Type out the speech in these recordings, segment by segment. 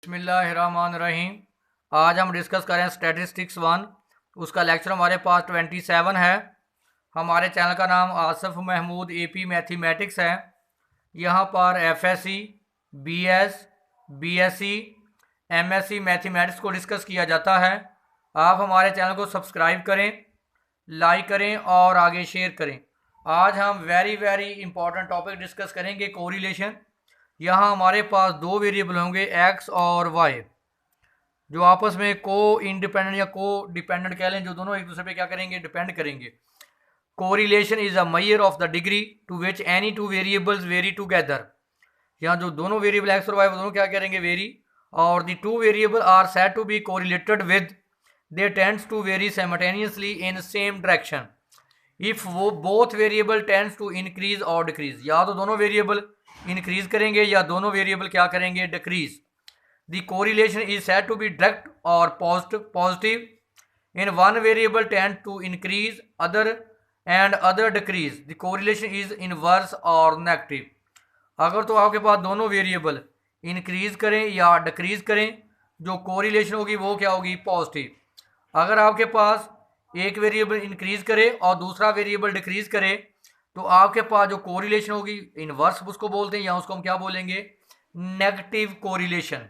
बिस्मिल्लाहिर्रहमानिर्रहीम। आज हम डिस्कस करें स्टैटिस्टिक्स 1। उसका लेक्चर हमारे पास 27 है। हमारे चैनल का नाम आसिफ महमूद एपी मैथमेटिक्स है। यहाँ पर FSc, BS, BSc, MSc mathematics को डिस्कस किया जाता है। आप हमारे चैनल को सब्सक्राइब करें, लाइक करें और आगे शेयर करें। आज हम वेरी इंपॉर्टेंट टॉपिक डिस्कस करेंगे, कोरिलेशन। यहाँ हमारे पास दो वेरिएबल होंगे एक्स और वाई, जो आपस में को इंडिपेंडेंट या को डिपेंडेंट कह लें, जो दोनों एक दूसरे पे क्या करेंगे, डिपेंड करेंगे। Correlation is a measure of the degree to which any two variables vary together. यहाँ जो दोनों वेरिएबल एक्स और वाई, वो दोनों क्या करेंगे, वेरी। और the two variable are said to be correlated with, they tends to very simultaneously in same direction if वो both variable tends to increase और डिक्रीज। या तो दोनों वेरिएबल इंक्रीज करेंगे या दोनों वेरिएबल क्या करेंगे, decrease. The correlation is said to be direct और positive. In one variable tend to increase other and other decrease, the correlation is inverse और नेगेटिव। अगर तो आपके पास दोनों वेरिएबल इंक्रीज करें या डिक्रीज करें, जो कोरिलेशन होगी वो क्या होगी, पॉजिटिव। अगर आपके पास एक वेरिएबल इंक्रीज करे और दूसरा वेरिएबल डिक्रीज करे, तो आपके पास जो कोरिलेशन होगी, इनवर्स उसको बोलते हैं, या उसको हम क्या बोलेंगे, नेगेटिव कोरिलेशन।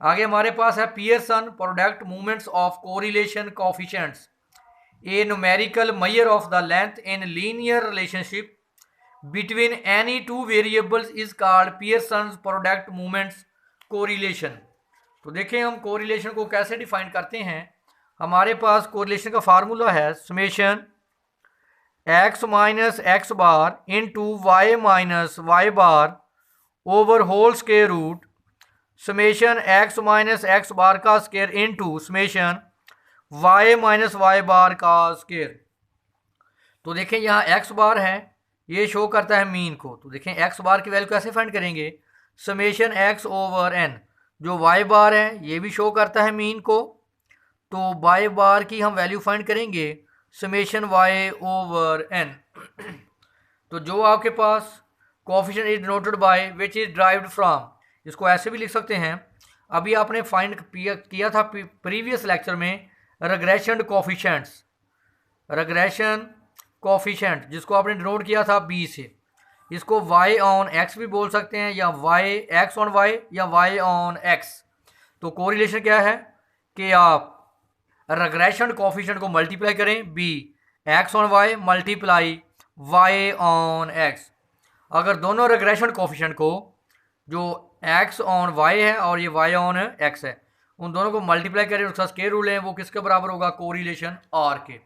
आगे हमारे पास है Pearson product movements of correlation coefficients, A numerical major of the length in linear relationship between any two variables is called Pearson product movements correlation. तो देखें हम कोरिलेशन को कैसे डिफाइन करते हैं। हमारे पास कोरिलेशन का फार्मूला है summation x minus x bar into Y minus Y बार over whole square root summation x minus x बार का square into summation Y minus Y बार का स्क्वायर। तो देखें यहाँ एक्स बार है, ये शो करता है मीन को। तो देखें एक्स बार की वैल्यू कैसे फाइंड करेंगे, समेशन एक्स ओवर एन। जो वाई बार है ये भी शो करता है मीन को, तो वाई बार की हम वैल्यू फाइंड करेंगे समेशन वाई ओवर एन। तो जो आपके पास coefficient is denoted by which is derived from, इसको ऐसे भी लिख सकते हैं। अभी आपने फाइंड किया था प्रीवियस लेक्चर में रिग्रेशन कोएफिशिएंट्स, रिग्रेशन कोएफिशिएंट जिसको आपने डिनोट किया था बी से। इसको वाई ऑन एक्स भी बोल सकते हैं, या वाई एक्स ऑन वाई, या वाई ऑन एक्स। तो कोरिलेशन क्या है कि आप रिग्रेशन कोएफिशिएंट को मल्टीप्लाई करें B X on Y multiply Y on X. अगर दोनों रिग्रेशन कोएफिशिएंट को, जो एक्स ऑन वाई है और ये वाई ऑन एक्स है, उन दोनों को मल्टीप्लाई करें, उसका स्क्वायर रूट लें, वो किसके बराबर होगा, कोरिलेशन आर के।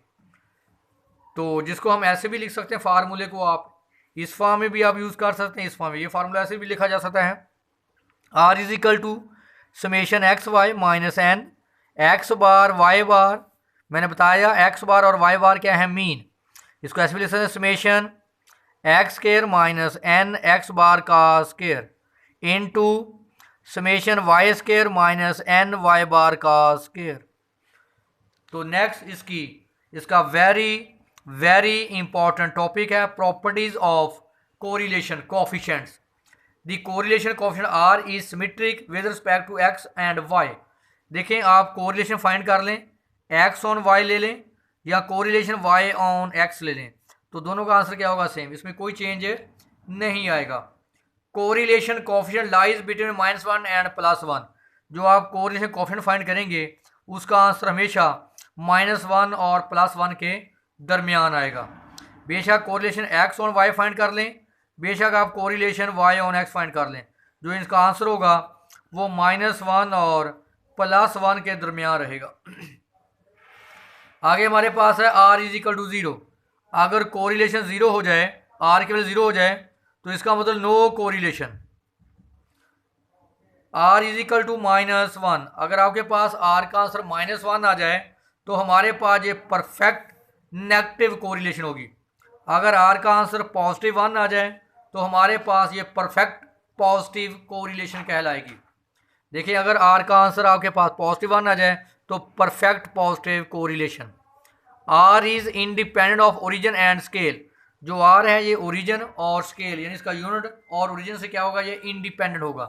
तो जिसको हम ऐसे भी लिख सकते हैं, फार्मूले को आप इस फॉर्म में भी आप यूज कर सकते हैं, इस फॉर्म में ये फार्मूला ऐसे भी लिखा जा सकता है, are is equal to summation x Y minus N x bar Y बार। मैंने बताया एक्स बार और वाई बार क्या है, मीन। इसको ऐसे भी लिख सकते हैं summation x square minus N x बार का square into summation Y square minus N Y बार का स्क्वायर। तो नेक्स्ट इसका वेरी इंपॉर्टेंट टॉपिक है properties of correlation coefficients. The correlation coefficient are is symmetric with respect to x and Y. देखें आप correlation find कर लें, x on Y ले लें या कोरिलेशन वाई ऑन एक्स ले लें, तो दोनों का आंसर क्या होगा, सेम। इसमें कोई चेंज नहीं आएगा। Correlation coefficient lies between -1 and +1। जो आप कोरिलेशन कोएफिशिएंट फाइंड करेंगे उसका आंसर हमेशा -1 और +1 के दरमियान आएगा। बेशक correlation X on Y find कर लें, बेशक आप correlation Y on X find कर लें, जो इसका आंसर होगा वो -1 और +1 के दरमियान रहेगा। आगे हमारे पास है आर इज इक्वल टू 0। अगर कोरिलेशन 0 हो जाए, आर के वैल्यू 0 हो जाए, तो इसका मतलब no correlation. R is equal to -1, अगर आपके पास आर का आंसर -1 आ जाए, तो हमारे पास ये परफेक्ट नेगेटिव कोरिलेशन होगी। अगर आर का आंसर +1 आ जाए, तो हमारे पास ये परफेक्ट पॉजिटिव कोरिलेशन कहलाएगी। देखिए अगर आर का आंसर आपके पास +1 आ जाए, तो perfect positive correlation. R is independent of origin and scale. जो आर है ये ओरिजिन और स्केल यानी इसका यूनिट और ओरिजिन से क्या होगा, ये इंडिपेंडेंट होगा।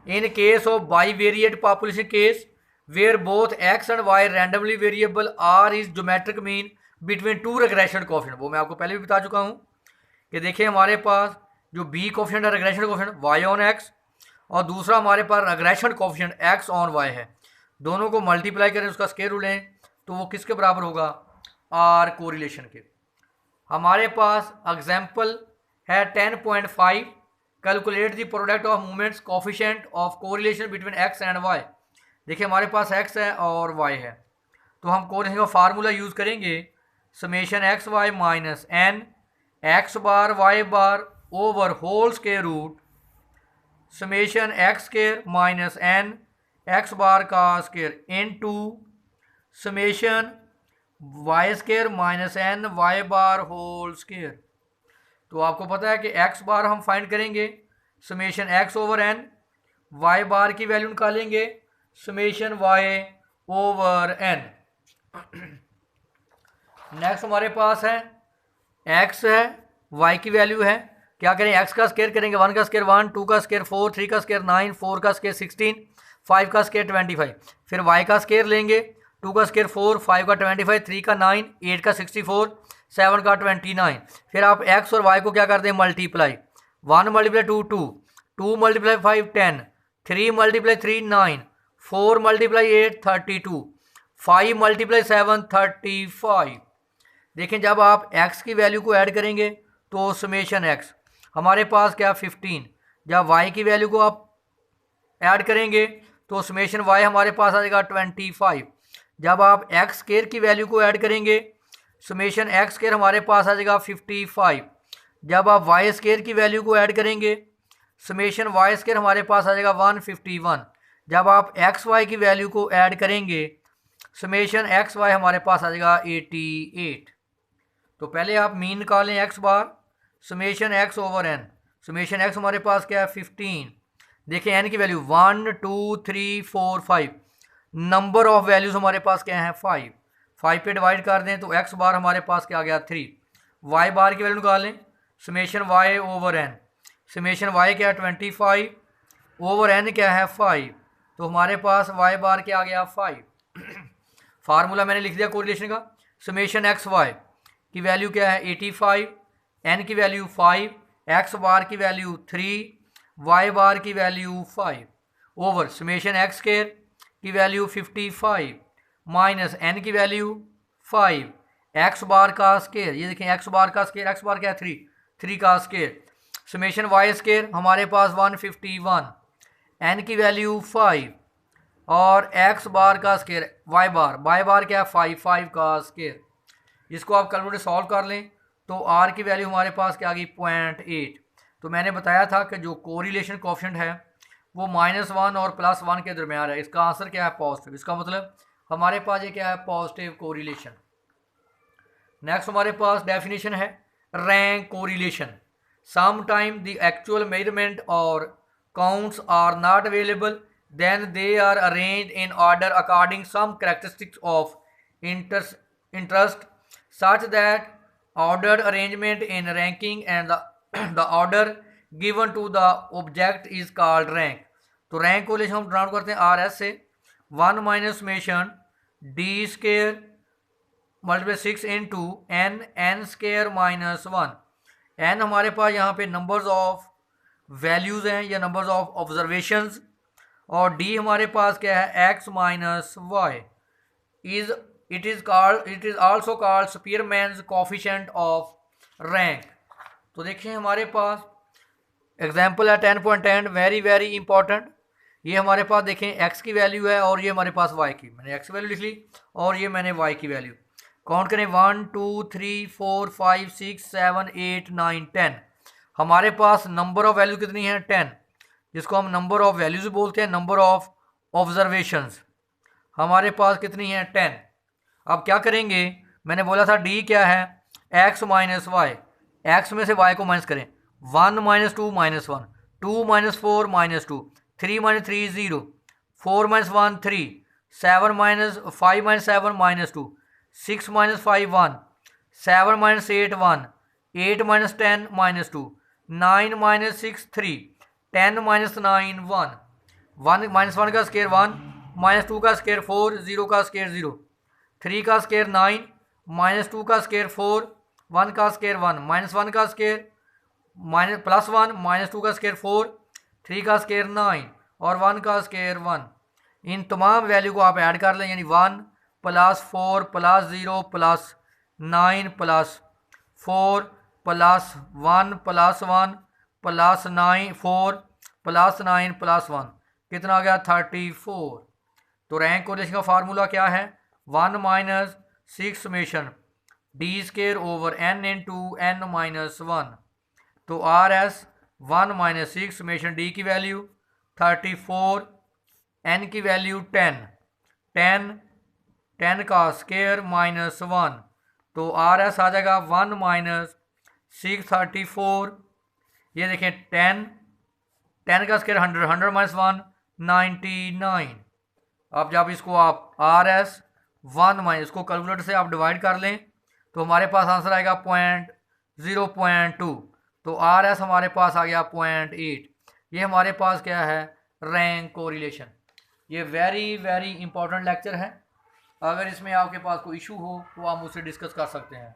In case of bivariate population case where both x and y randomly variable, r is geometric mean between two regression coefficient, वो मैं आपको पहले भी बता चुका हूँ कि देखिए हमारे पास जो b कोफिशिएंट है regression coefficient y on x और दूसरा हमारे पास regression coefficient x on y है, दोनों को मल्टीप्लाई करें उसका स्क्वायर रूट लें तो वो किसके बराबर होगा, r कोरिलेशन के। हमारे पास एग्जाम्पल है 10.5 calculate the product of movements coefficient of correlation between x and y। देखिए हमारे पास x है और y है, तो हम कोरिलेशन का फार्मूला यूज़ करेंगे summation x Y minus N x बार वाई बार over whole square root summation x square minus N x बार का square in to summation Y square minus N Y bar whole square. तो आपको पता है कि x बार हम find करेंगे summation x over N, Y बार की value निकालेंगे summation Y over N. Next हमारे पास है x है, y की वैल्यू है, क्या करें x का स्क्वायर करेंगे, 1 का स्क्वायर 1, 2 का स्क्वायर 4, 3 का स्क्वायर 9, 4 का स्क्वायर 16, 5 का स्क्वायर 25, फिर y का स्क्वायर लेंगे 2 का स्क्वायर 4, 5 का 25, 3 का 9, 8 का 64, 7 का 29। फिर आप x और y को क्या कर दें multiply, 1 multiply 2 2, 2 multiply 5 10, 3 multiply 3 9, 4 multiply 8 32, 5 multiply 7 35। देखें जब आप x की वैल्यू को ऐड करेंगे तो समेशन x हमारे पास क्या 15, जब y की वैल्यू को आप ऐड करेंगे तो समेशन y हमारे पास आ जाएगा 25। जब आप x स्क्वायर की वैल्यू को ऐड करेंगे समेशन x स्क्वायर हमारे पास आ जाएगा 55। जब आप y स्क्वायर की वैल्यू को ऐड करेंगे समेशन y स्क्वायर हमारे पास आ जाएगा 151। जब आप एक्स वाई की वैल्यू को ऐड करेंगे समेशन एक्स वाई हमारे पास आ जाएगा 88। तो पहले आप मीन निकालें एक्स बार summation x over N, summation x हमारे पास क्या है 15। देखें एन की वैल्यू 1 2 3 4 5, नंबर ऑफ वैल्यूज़ हमारे पास क्या है 5 पे डिवाइड कर दें तो एक्स बार हमारे पास क्या आ गया 3। वाई बार की वैल्यू निकालें summation Y over N, summation Y क्या है 25 ओवर एन क्या है 5, तो हमारे पास वाई बार क्या आ गया 5। फार्मूला मैंने लिख दिया कोरिलेशन का, समेशन एक्स वाई की वैल्यू क्या है 85, एन की वैल्यू 5, एक्स बार की वैल्यू 3, वाई बार की value 5 over summation x square की वैल्यू 55 माइनस एन की वैल्यू 5, एक्स बार का स्क्वायर, ये देखें एक्स बार का स्क्वायर, एक्स बार क्या है 3 का स्क्वायर, समेशन वाई स्क्वायर हमारे पास 151, एन की वैल्यू 5 और एक्स बार का स्क्वायर वाई बार क्या है 5 का स्क्वायर। इसको आप कैलकुलेटर सॉल्व कर लें तो आर की वैल्यू हमारे पास क्या आ गई 0.8। तो मैंने बताया था कि जो कोरिलेशन कोएफिशिएंट है वो -1 और +1 के दरमियान है, इसका आंसर क्या है पॉजिटिव, इसका मतलब हमारे पास ये क्या है पॉजिटिव कोरिलेशन। नेक्स्ट हमारे पास डेफिनेशन है rank correlation, some time the actual measurement और counts are not available then they are arranged in order according some characteristics of interest such that ordered arrangement in ranking and the order given to the object is called rank। तो rank correlation हम ड्राउट करते हैं R S से 1 minus summation D square multiply 6 into N square -1। N हमारे पास यहाँ पे नंबर्स ऑफ वैल्यूज़ हैं या नंबर्स ऑफ ऑब्जर्वेशंस, और डी हमारे पास क्या है X minus Y, it is also called Spearman's coefficient of rank. तो देखिए हमारे पास एग्जांपल है 10.10 वेरी इंपॉर्टेंट। ये हमारे पास देखें एक्स की वैल्यू है और ये हमारे पास वाई की, मैंने एक्स की वैल्यू लिख ली और ये मैंने वाई की वैल्यू काउंट करें 1 2 3 4 5 6 7 8 9 10। हमारे पास नंबर ऑफ वैल्यू कितनी है 10, जिसको हम नंबर ऑफ वैल्यूज बोलते हैं। नंबर ऑफ ऑब्जर्वेशंस हमारे पास कितनी है 10। अब क्या करेंगे, मैंने बोला था डी क्या है एक्स माइनस वाई, एक्स में से वाई को माइनस करें 1 - 2 -1, 2 - 4 -2, 3 - 3 0, 4 - 1 3, 7 - 5 - 7 -2, 6 - 5 1, 7 - 8 1, 8 - 10 -2, 9 - 6 3, 10 - 9 1। 1 -1 का स्केयर 1, -2 का स्केयर 4, 0 का स्केयर 0, 3 का स्केयर 9, -2 का स्केयर 4, 1 का स्केयर 1, -1 का स्केयर +1, -2 का स्केयर 4, 3 का स्केयर 9 और 1 का स्केयर 1। इन तमाम वैल्यू को आप ऐड कर लें, यानी 1 + 4 + 0 + 9 + 4 + 1 + 1 + 9 4 + 9 + 1 कितना आ गया 34। तो रैंक कोरिलेशन का फार्मूला क्या है? 1 - 6 समेशन d² n × n - 1। तो RS 1 - 6 समेशन d की वैल्यू 34, n की वैल्यू 10 का स्केयर -1। तो RS आ जाएगा 1 - 6 34। ये देखें 10 का स्केयर 100, 100 - 1 99। अब जब इसको आप RS 1 - इसको कैलकुलेटर से आप डिवाइड कर लें तो हमारे पास आंसर आएगा 0.2। तो RS हमारे पास आ गया 0.8। ये हमारे पास क्या है? Rank correlation. ये वेरी इंपॉर्टेंट लेक्चर है। अगर इसमें आपके पास कोई इशू हो तो आप मुझसे डिस्कस कर सकते हैं।